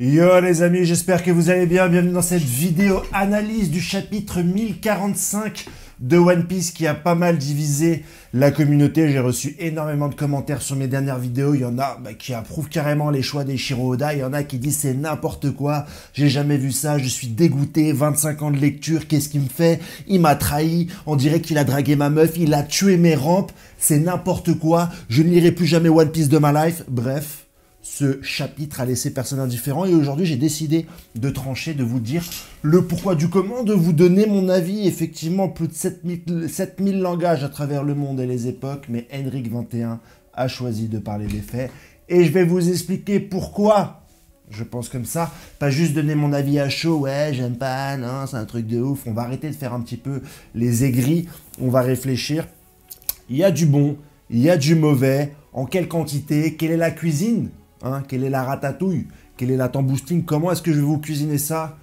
Yo les amis, j'espère que vous allez bien. Bienvenue dans cette vidéo analyse du chapitre 1045 de One Piece qui a pas mal divisé la communauté. J'ai reçu énormément de commentaires sur mes dernières vidéos. Il y en a qui approuvent carrément les choix d'Eiichiro Oda. Il y en a qui disent c'est n'importe quoi. J'ai jamais vu ça. Je suis dégoûté. 25 ans de lecture. Qu'est-ce qu'il me fait? Il m'a trahi. On dirait qu'il a dragué ma meuf. Il a tué mes rampes. C'est n'importe quoi. Je ne lirai plus jamais One Piece de ma life. Bref. Ce chapitre a laissé personne indifférent et aujourd'hui j'ai décidé de trancher, de vous dire le pourquoi du comment, de vous donner mon avis. Effectivement, plus de 7000 langages à travers le monde et les époques, mais Henrik 21 a choisi de parler des faits et je vais vous expliquer pourquoi je pense comme ça. Pas juste donner mon avis à chaud, ouais j'aime pas, non c'est un truc de ouf. On va arrêter de faire un petit peu les aigris, on va réfléchir. Il y a du bon, il y a du mauvais, en quelle quantité, quelle est la cuisine? Quelle est la ratatouille? Quelle est la tamboustine? Comment est-ce que je vais vous cuisiner ça?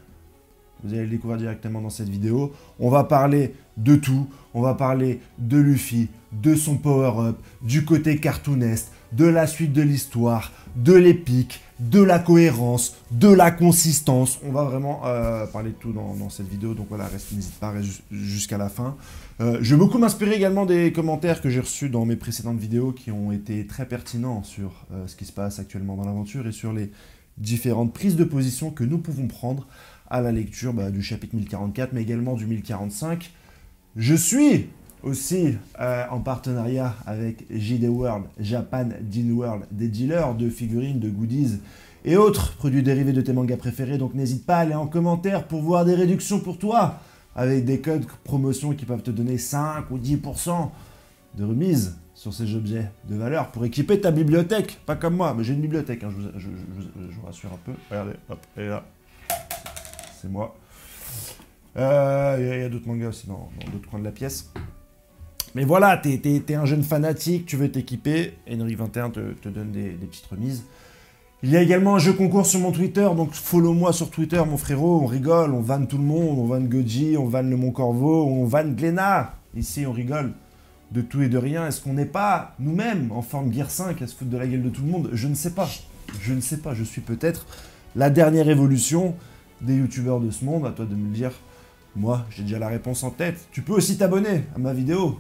Vous allez le découvrir directement dans cette vidéo. On va parler de tout. On va parler de Luffy, de son power-up, du côté cartoonesque, de la suite de l'histoire, de l'épique, de la cohérence, de la consistance. On va vraiment parler de tout dans cette vidéo. Donc voilà, n'hésite pas, reste jusqu'à la fin. Je vais beaucoup m'inspirer également des commentaires que j'ai reçus dans mes précédentes vidéos qui ont été très pertinents sur ce qui se passe actuellement dans l'aventure et sur les différentes prises de position que nous pouvons prendre à la lecture du chapitre 1044, mais également du 1045. Je suis aussi en partenariat avec JD World, Japan Dean World, des dealers de figurines, de goodies et autres produits dérivés de tes mangas préférés. Donc n'hésite pas à aller en commentaire pour voir des réductions pour toi, avec des codes promotion qui peuvent te donner 5 ou 10% de remise sur ces objets de valeur pour équiper ta bibliothèque. Pas comme moi, mais j'ai une bibliothèque, hein, je vous rassure un peu. Regardez, hop, et là, c'est moi. Il y a d'autres mangas aussi dans d'autres coins de la pièce. Mais voilà, t'es un jeune fanatique, tu veux t'équiper, Henrik 21 te donne des petites remises. Il y a également un jeu concours sur mon Twitter, donc follow-moi sur Twitter, mon frérot, on rigole, on vanne tout le monde, on vanne Goji, on vanne le Mont Corvo, on vanne Glénat. Ici, on rigole de tout et de rien. Est-ce qu'on n'est pas, nous-mêmes, en forme Gear 5, à se foutre de la gueule de tout le monde? Je ne sais pas. Je ne sais pas. Je suis peut-être la dernière évolution des youtubeurs de ce monde. À toi de me le dire. Moi, j'ai déjà la réponse en tête. Tu peux aussi t'abonner à ma vidéo.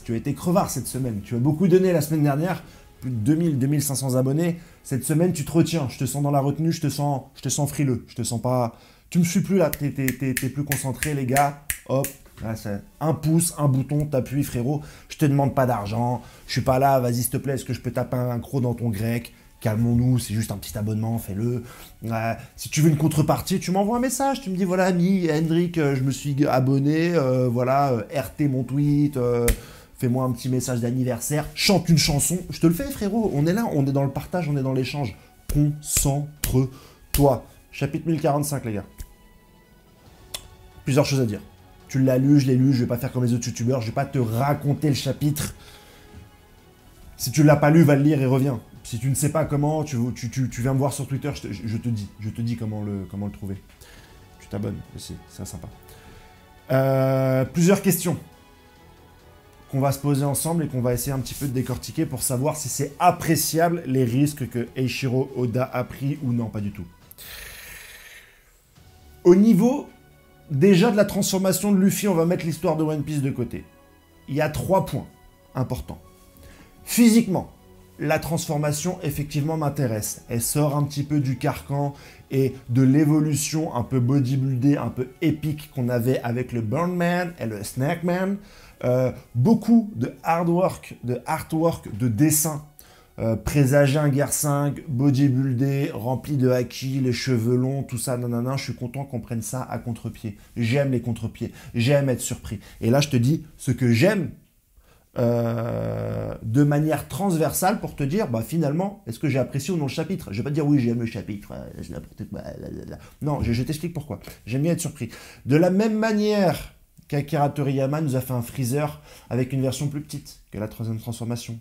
Tu as été crevard cette semaine. Tu as beaucoup donné la semaine dernière. Plus de 2500 abonnés. Cette semaine, tu te retiens. Je te sens dans la retenue. Je te sens frileux. Je te sens pas... Tu me suis plus là. T'es plus concentré, les gars. Hop. Là, c'est un pouce, un bouton, t'appuies, frérot. Je te demande pas d'argent. Je suis pas là. Vas-y, s'il te plaît. Est-ce que je peux taper un croc dans ton grec? Calmons-nous. C'est juste un petit abonnement. Fais-le. Si tu veux une contrepartie, tu m'envoies un message. Tu me dis, voilà, ami, Henrik, je me suis abonné. Voilà, RT mon tweet. Fais-moi un petit message d'anniversaire, chante une chanson, je te le fais frérot, on est là, on est dans le partage, on est dans l'échange. Concentre-toi. Chapitre 1045 les gars. Plusieurs choses à dire. Tu l'as lu, je l'ai lu, je vais pas faire comme les autres youtubeurs, je vais pas te raconter le chapitre. Si tu l'as pas lu, va le lire et reviens. Si tu ne sais pas comment, tu viens me voir sur Twitter, je te dis comment le trouver. Tu t'abonnes aussi, c'est sympa. Plusieurs questions qu'on va se poser ensemble et qu'on va essayer un petit peu de décortiquer pour savoir si c'est appréciable les risques que Eiichiro Oda a pris ou non, pas du tout. Au niveau déjà de la transformation de Luffy, on va mettre l'histoire de One Piece de côté. Il y a 3 points importants. Physiquement, la transformation effectivement m'intéresse. Elle sort un petit peu du carcan et de l'évolution un peu bodybuildée, un peu épique qu'on avait avec le Burnman et le Snackman. Beaucoup de artwork, de dessin, présager un Gear 5, bodybuildé, rempli de haki, les cheveux longs, tout ça, nanana, je suis content qu'on prenne ça à contre-pied. J'aime les contre-pieds, j'aime être surpris. Et là, je te dis ce que j'aime de manière transversale pour te dire, finalement, est-ce que j'ai apprécié ou non le chapitre? Je vais pas te dire, oui, j'aime le chapitre, non, je t'explique pourquoi. J'aime bien être surpris. De la même manière qu'Akira Toriyama nous a fait un Freezer avec une version plus petite que la 3e transformation,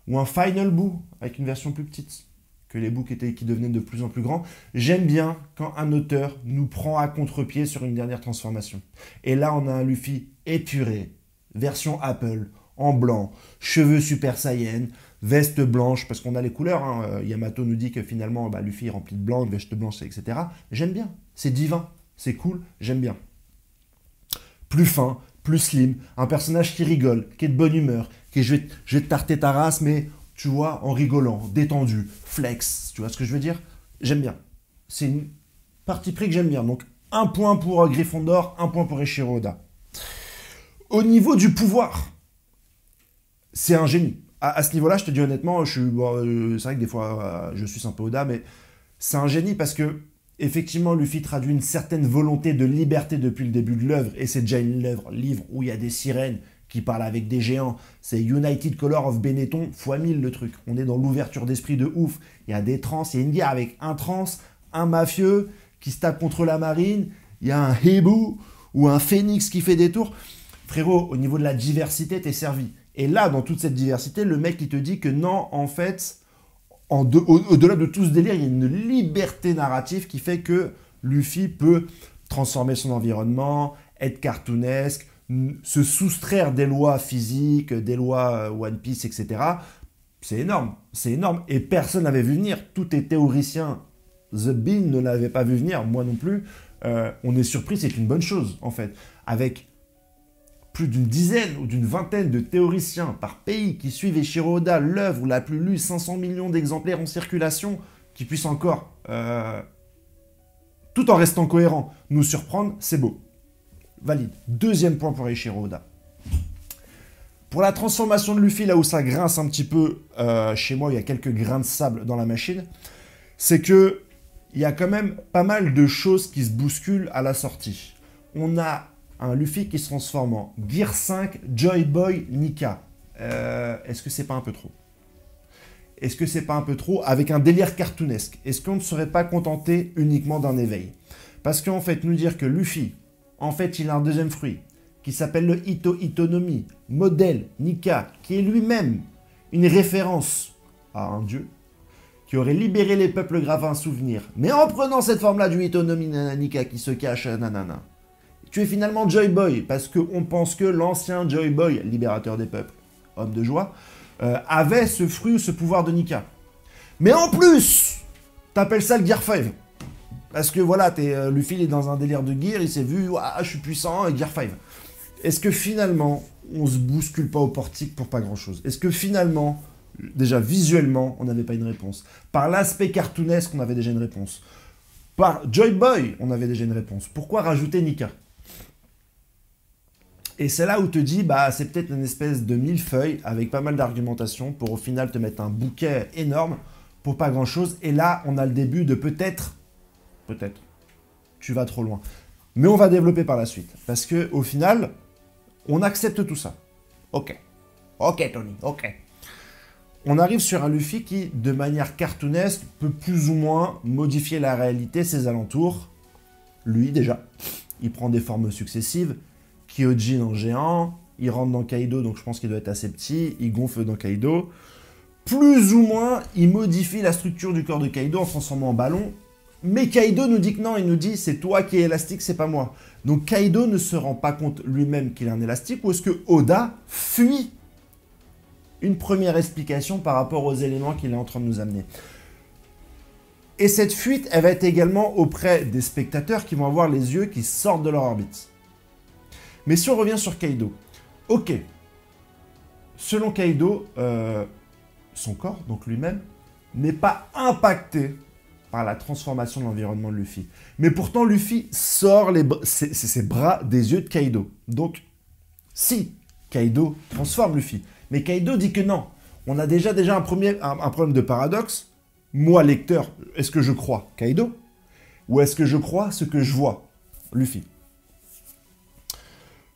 ou un Final Boo avec une version plus petite que les books qui devenaient de plus en plus grands. J'aime bien quand un auteur nous prend à contre-pied sur une dernière transformation. Et là, on a un Luffy épuré, version Apple, en blanc, cheveux Super Saiyan, veste blanche, parce qu'on a les couleurs, hein. Yamato nous dit que finalement, bah, Luffy est rempli de blanc, de veste blanche, etc. J'aime bien, c'est divin, c'est cool, j'aime bien. Plus fin, plus slim, un personnage qui rigole, qui est de bonne humeur, qui est je vais te tarter ta race, mais tu vois, en rigolant, détendu, flex, tu vois ce que je veux dire? J'aime bien. C'est une partie pris que j'aime bien. Donc, un point pour Gryffondor, un point pour Eiichiro Oda. Au niveau du pouvoir, c'est un génie. À ce niveau-là, je te dis honnêtement, c'est vrai que des fois, je suis un peu Oda, mais c'est un génie parce que, effectivement, Luffy traduit une certaine volonté de liberté depuis le début de l'œuvre, et c'est déjà une livre où il y a des sirènes qui parlent avec des géants. C'est United Color of Benetton x 1000 le truc. On est dans l'ouverture d'esprit de ouf. Il y a des trans, il y a une guerre avec un trans, un mafieux qui se tape contre la marine, il y a un hibou ou un phénix qui fait des tours. Frérot, au niveau de la diversité, t'es servi. Et là, dans toute cette diversité, le mec, il te dit que non, en fait, au-delà de tout ce délire, il y a une liberté narrative qui fait que Luffy peut transformer son environnement, être cartoonesque, se soustraire des lois physiques, des lois One Piece, etc. C'est énorme, c'est énorme. Et personne n'avait vu venir. Tous les théoriciens, The Bean ne l'avait pas vu venir, moi non plus. On est surpris, c'est une bonne chose, en fait. Avec plus d'une dizaine ou d'une vingtaine de théoriciens par pays qui suivent Eiichiro Oda, l'œuvre la plus lue, 500 millions d'exemplaires en circulation, qui puissent encore, tout en restant cohérent, nous surprendre, c'est beau. Valide. Deuxième point pour Eiichiro Oda. Pour la transformation de Luffy, là où ça grince un petit peu, chez moi, il y a quelques grains de sable dans la machine, c'est que il y a quand même pas mal de choses qui se bousculent à la sortie. On a un Luffy qui se transforme en Gear 5 Joy Boy Nika. Est-ce que c'est pas un peu trop? Est-ce que c'est pas un peu trop avec un délire cartoonesque? Est-ce qu'on ne serait pas contenté uniquement d'un éveil? Parce qu'en fait, nous dire que Luffy, en fait, il a un deuxième fruit qui s'appelle le Ito Itonomi, modèle Nika, qui est lui-même une référence à un dieu qui aurait libéré les peuples grâce à un souvenir. Mais en prenant cette forme-là du Itonomi Nika qui se cache, nanana, tu es finalement Joy Boy, parce qu'on pense que l'ancien Joy Boy, libérateur des peuples, homme de joie, avait ce fruit ou ce pouvoir de Nika. Mais en plus, t'appelles ça le Gear 5. Parce que voilà, Luffy il est dans un délire de gear, il s'est vu, je suis puissant, et Gear 5. Est-ce que finalement, on se bouscule pas au portique pour pas grand-chose? Est-ce que finalement, déjà visuellement, on n'avait pas une réponse? Par l'aspect cartoonesque, on avait déjà une réponse. Par Joy Boy, on avait déjà une réponse. Pourquoi rajouter Nika? Et c'est là où te dis, bah, c'est peut-être une espèce de millefeuille avec pas mal d'argumentation pour au final te mettre un bouquet énorme pour pas grand-chose. Et là, on a le début de peut-être, tu vas trop loin. Mais on va développer par la suite. Parce que au final, on accepte tout ça. Ok, Tony, ok. On arrive sur un Luffy qui, de manière cartoonesque, peut plus ou moins modifier la réalité, ses alentours. Lui, déjà, il prend des formes successives. Kyojin en géant, il rentre dans Kaido, donc je pense qu'il doit être assez petit, il gonfle dans Kaido. Plus ou moins, il modifie la structure du corps de Kaido en se transformant en ballon. Mais Kaido nous dit que non, il nous dit c'est toi qui es élastique, c'est pas moi. Donc Kaido ne se rend pas compte lui-même qu'il est un élastique, ou est-ce que Oda fuit une première explication par rapport aux éléments qu'il est en train de nous amener? Et cette fuite, elle va être également auprès des spectateurs qui vont avoir les yeux qui sortent de leur orbite. Mais si on revient sur Kaido, ok, selon Kaido, son corps, donc lui-même, n'est pas impacté par la transformation de l'environnement de Luffy. Mais pourtant, Luffy sort ses bras des yeux de Kaido. Donc, si Kaido transforme Luffy, mais Kaido dit que non, on a déjà un problème de paradoxe. Moi, lecteur, est-ce que je crois Kaido? Ou est-ce que je crois ce que je vois, Luffy?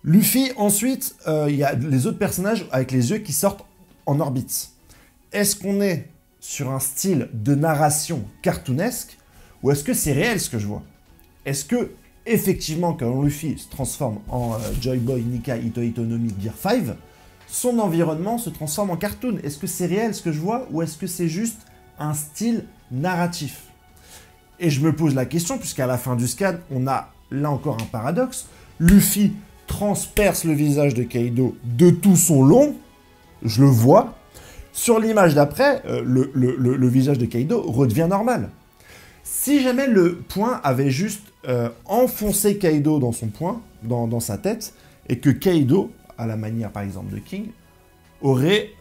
Luffy, ensuite, il y a les autres personnages avec les yeux qui sortent en orbite. Est-ce qu'on est sur un style de narration cartoonesque ou est-ce que c'est réel ce que je vois? Est-ce que, effectivement, quand Luffy se transforme en Joy Boy, Nika, Ito Itonomi, Gear 5, son environnement se transforme en cartoon? Est-ce que c'est réel ce que je vois ou est-ce que c'est juste un style narratif? Et je me pose la question, puisqu'à la fin du scan, on a là encore un paradoxe. Luffy transperce le visage de Kaido de tout son long, je le vois. Sur l'image d'après, le visage de Kaido redevient normal. Si jamais le poing avait juste enfoncé Kaido dans son poing, dans sa tête, et que Kaido, à la manière par exemple de King, aurait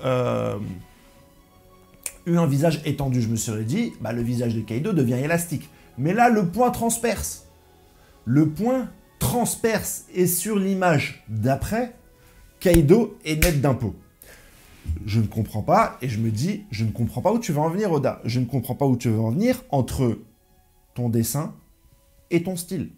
eu un visage étendu, je me serais dit, bah, le visage de Kaido devient élastique. Mais là, le poing transperce. Le poing transperce, et sur l'image d'après, Kaido est net d'impôt. Je ne comprends pas, et je me dis, je ne comprends pas où tu veux en venir, Oda. Je ne comprends pas où tu veux en venir entre ton dessin et ton style.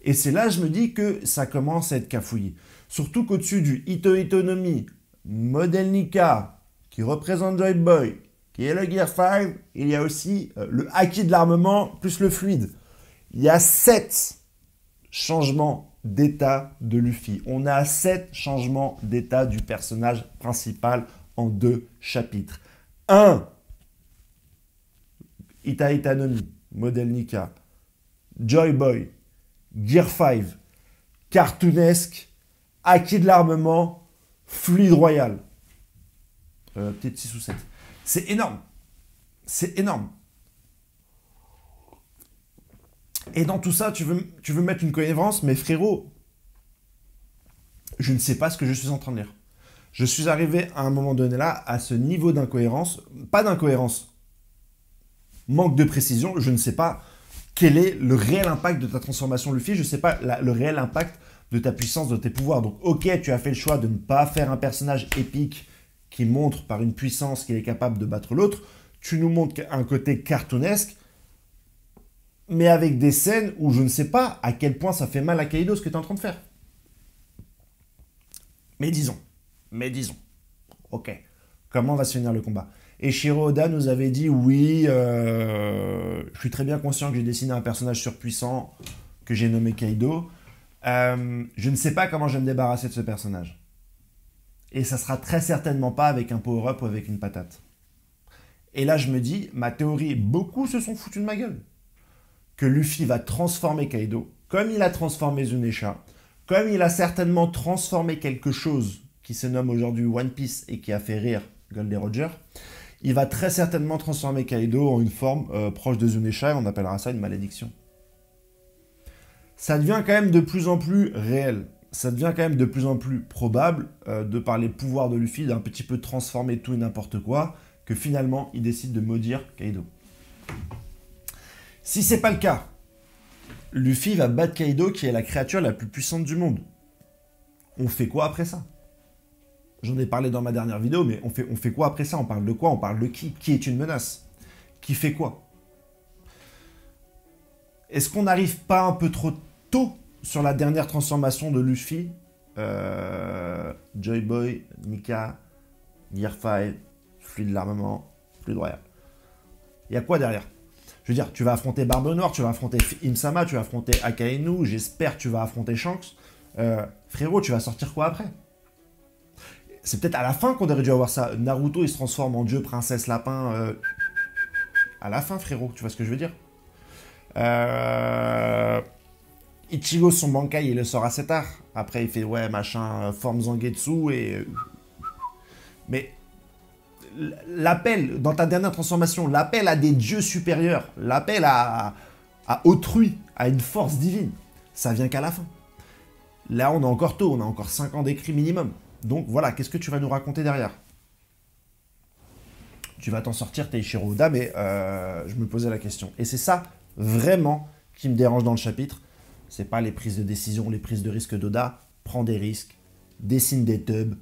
Et c'est là, je me dis que ça commence à être cafouillé. Surtout qu'au-dessus du Ito Itonomi, modèle Nika, qui représente Joy Boy, qui est le Gear 5, il y a aussi le Haki de l'armement plus le fluide. Il y a 7 changements d'état de Luffy. On a 7 changements d'état du personnage principal en 2 chapitres. 1. Ita Itanomi, modèle Nika, Joy Boy, Gear 5, cartoonesque, Haki de l'armement, fluide royal. Peut-être 6 ou 7. C'est énorme. C'est énorme. Et dans tout ça, tu veux mettre une cohérence, mais frérot, je ne sais pas ce que je suis en train de lire. Je suis arrivé à un moment donné là, à ce niveau d'incohérence, pas d'incohérence, manque de précision, je ne sais pas quel est le réel impact de ta transformation Luffy, je ne sais pas le réel impact de ta puissance, de tes pouvoirs. Donc ok, tu as fait le choix de ne pas faire un personnage épique qui montre par une puissance qu'il est capable de battre l'autre, tu nous montres un côté cartoonesque, mais avec des scènes où je ne sais pas à quel point ça fait mal à Kaido ce que tu es en train de faire. Mais disons, ok, comment va se finir le combat? Et Shiro Oda nous avait dit, oui, je suis très bien conscient que j'ai dessiné un personnage surpuissant que j'ai nommé Kaido. Je ne sais pas comment je vais me débarrasser de ce personnage. Et ça sera très certainement pas avec un power-up ou avec une patate. Et là, je me dis, ma théorie, beaucoup se sont foutus de ma gueule. Que Luffy va transformer Kaido, comme il a transformé Zunesha, comme il a certainement transformé quelque chose qui se nomme aujourd'hui One Piece et qui a fait rire Goldie Roger, il va très certainement transformer Kaido en une forme proche de Zunesha, et on appellera ça une malédiction. Ça devient quand même de plus en plus réel, ça devient quand même de plus en plus probable, de par les pouvoirs de Luffy, d'un petit peu transformer tout et n'importe quoi, que finalement il décide de maudire Kaido. Si c'est pas le cas, Luffy va battre Kaido qui est la créature la plus puissante du monde. On fait quoi après ça? J'en ai parlé dans ma dernière vidéo, mais on fait quoi après ça? On parle de quoi? On parle de qui? Qui est une menace? Qui fait quoi? Est-ce qu'on n'arrive pas un peu trop tôt sur la dernière transformation de Luffy? Joy Boy, Nika, Gear 5, fluide de l'armement, fluide royal. Il y a quoi derrière? Je veux dire, tu vas affronter Barbe Noire, tu vas affronter Im-sama, tu vas affronter Akainu, j'espère que tu vas affronter Shanks. Frérot, tu vas sortir quoi après? C'est peut-être à la fin qu'on aurait dû avoir ça. Naruto, il se transforme en dieu, princesse, lapin. À la fin, frérot, tu vois ce que je veux dire? Ichigo, son Bankai, il le sort assez tard. Après, il fait, ouais, machin, forme Zangetsu et... Mais... L'appel, dans ta dernière transformation, l'appel à des dieux supérieurs, l'appel à autrui, à une force divine, ça vient qu'à la fin. Là, on est encore tôt, on a encore 5 ans d'écrit minimum. Donc voilà, qu'est-ce que tu vas nous raconter derrière? Tu vas t'en sortir, Teichiro Oda, mais je me posais la question. Et c'est ça, vraiment, qui me dérange dans le chapitre. C'est pas les prises de décision, les prises de risque d'Oda. Prends des risques, dessine des tubs,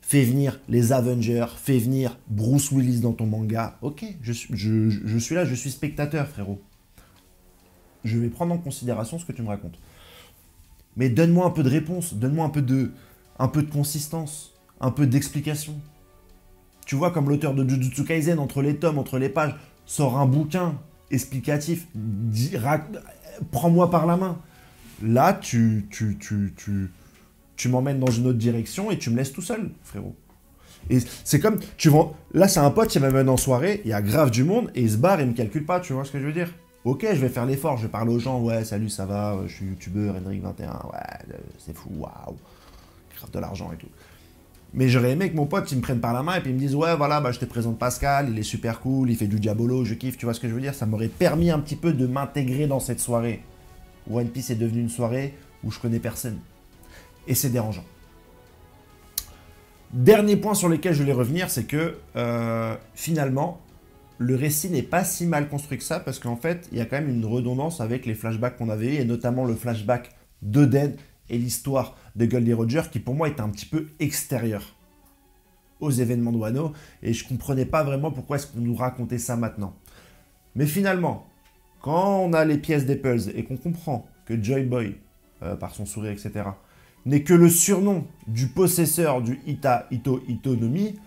fais venir les Avengers, fais venir Bruce Willis dans ton manga. Ok, je suis là, je suis spectateur, frérot. Je vais prendre en considération ce que tu me racontes. Mais donne-moi un peu de réponse, donne-moi un peu de consistance, un peu d'explication. Tu vois, comme l'auteur de Jujutsu Kaisen, entre les tomes, entre les pages, sort un bouquin explicatif, prends-moi par la main. Là, tu m'emmènes dans une autre direction et tu me laisses tout seul, frérot. Et c'est comme, là, c'est un pote qui m'amène en soirée, il y a grave du monde, et il se barre et il me calcule pas, tu vois ce que je veux dire? Ok, je vais faire l'effort, je vais parler aux gens, ouais, salut, ça va, je suis youtubeur, Henrik21, ouais, c'est fou, waouh, grave de l'argent et tout. Mais j'aurais aimé que mon pote, il me prenne par la main et puis il me dise, ouais, voilà, bah, je te présente Pascal, il est super cool, il fait du diabolo, je kiffe, tu vois ce que je veux dire? Ça m'aurait permis un petit peu de m'intégrer dans cette soirée. One Piece est devenu une soirée où je connais personne. Et c'est dérangeant. Dernier point sur lequel je voulais revenir, c'est que finalement, le récit n'est pas si mal construit que ça, parce qu'en fait, il y a quand même une redondance avec les flashbacks qu'on avait eu, et notamment le flashback d'Oden et l'histoire de Goldie Roger, qui pour moi est un petit peu extérieur aux événements de Wano, et je ne comprenais pas vraiment pourquoi est-ce qu'on nous racontait ça maintenant. Mais finalement, quand on a les pièces des puzzles et qu'on comprend que Joy Boy, par son sourire, etc., n'est que le surnom du possesseur du Ito no Mi,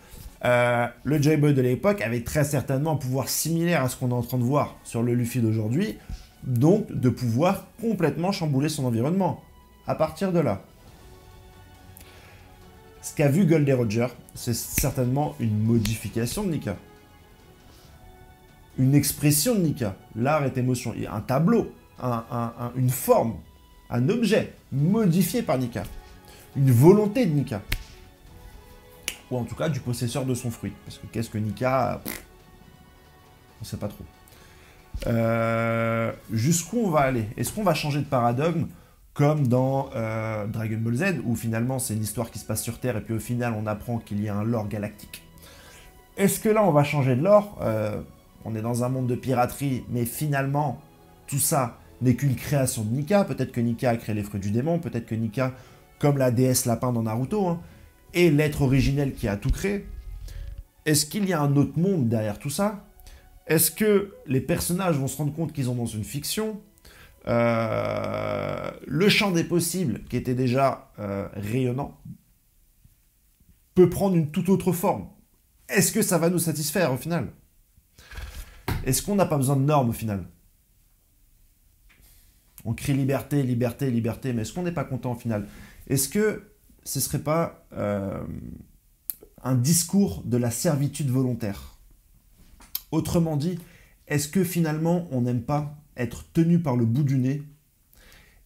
le Joy Boy de l'époque avait très certainement un pouvoir similaire à ce qu'on est en train de voir sur le Luffy d'aujourd'hui, donc de pouvoir complètement chambouler son environnement. À partir de là, ce qu'a vu Goldie Roger, c'est certainement une modification de Nika. Une expression de Nika. L'art est émotion. Il y a un tableau, une forme, un objet modifié par Nika. Une volonté de Nika. Ou en tout cas du possesseur de son fruit. Parce que qu'est-ce que Nika, on ne sait pas trop. Jusqu'où on va aller? Est-ce qu'on va changer de paradigme comme dans Dragon Ball Z, où finalement c'est une histoire qui se passe sur Terre et puis au final on apprend qu'il y a un lore galactique? Est-ce que là on va changer de lore? On est dans un monde de piraterie, mais finalement tout ça n'est qu'une création de Nika. Peut-être que Nika a créé les fruits du démon, peut-être que Nika, comme la déesse lapin dans Naruto, hein, est l'être originel qui a tout créé. Est-ce qu'il y a un autre monde derrière tout ça? Est-ce que les personnages vont se rendre compte qu'ils sont dans une fiction? Le champ des possibles, qui était déjà rayonnant, peut prendre une toute autre forme. Est-ce que ça va nous satisfaire au final? Est-ce qu'on n'a pas besoin de normes au final? On crie liberté, liberté, liberté, mais est-ce qu'on n'est pas content au final? Est-ce que ce ne serait pas un discours de la servitude volontaire? Autrement dit, est-ce que finalement on n'aime pas être tenu par le bout du nez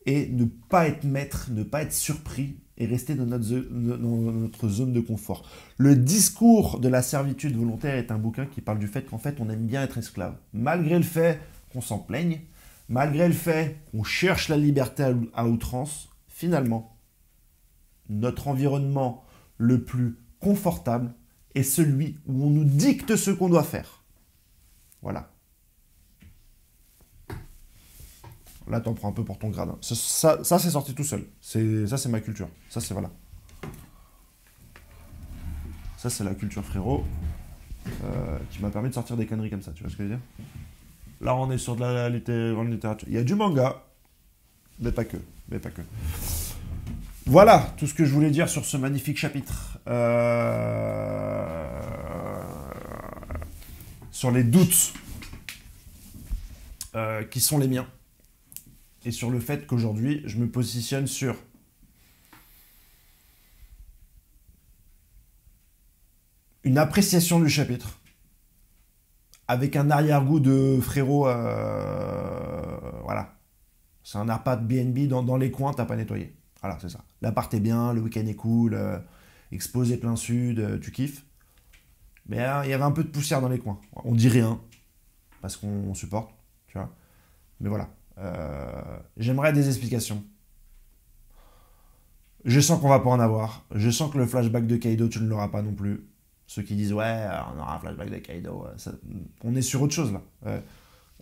et ne pas être maître, ne pas être surpris et rester dans notre zone de confort? Le discours de la servitude volontaire est un bouquin qui parle du fait qu'en fait on aime bien être esclave. Malgré le fait qu'on s'en plaigne, malgré le fait qu'on cherche la liberté à outrance, finalement, notre environnement le plus confortable est celui où on nous dicte ce qu'on doit faire. Voilà. Là, t'en prends un peu pour ton grade. Ça c'est sorti tout seul. Ça, c'est ma culture. Ça, c'est voilà. Ça, c'est la culture, frérot, qui m'a permis de sortir des conneries comme ça. Tu vois ce que je veux dire? Là, on est sur de la grande littérature. Il y a du manga, mais pas que. Mais pas que. Voilà tout ce que je voulais dire sur ce magnifique chapitre. Sur les doutes qui sont les miens. Et sur le fait qu'aujourd'hui, je me positionne sur une appréciation du chapitre, avec un arrière-goût de frérot, voilà. C'est un appât de BNB dans les coins, t'as pas nettoyé. Voilà, c'est ça. L'appart est bien, le week-end est cool, exposé plein sud, tu kiffes. Mais il y avait un peu de poussière dans les coins. On dit rien, parce qu'on supporte, tu vois. Mais voilà. J'aimerais des explications. Je sens qu'on va pas en avoir. Je sens que le flashback de Kaido, tu ne l'auras pas non plus. Ceux qui disent ouais, on aura un flashback de Kaido. On est sur autre chose là.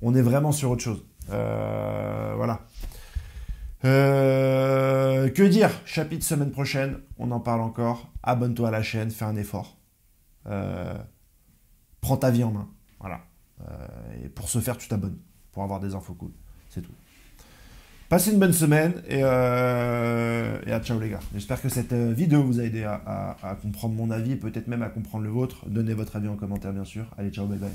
On est vraiment sur autre chose. Voilà. Que dire? Chapitre semaine prochaine. On en parle encore. Abonne-toi à la chaîne. Fais un effort. Prends ta vie en main. Voilà. Et pour ce faire, tu t'abonnes. Pour avoir des infos cool. C'est tout. Passez une bonne semaine et à ciao les gars. J'espère que cette vidéo vous a aidé à comprendre mon avis et peut-être même à comprendre le vôtre. Donnez votre avis en commentaire bien sûr. Allez, ciao, bye bye.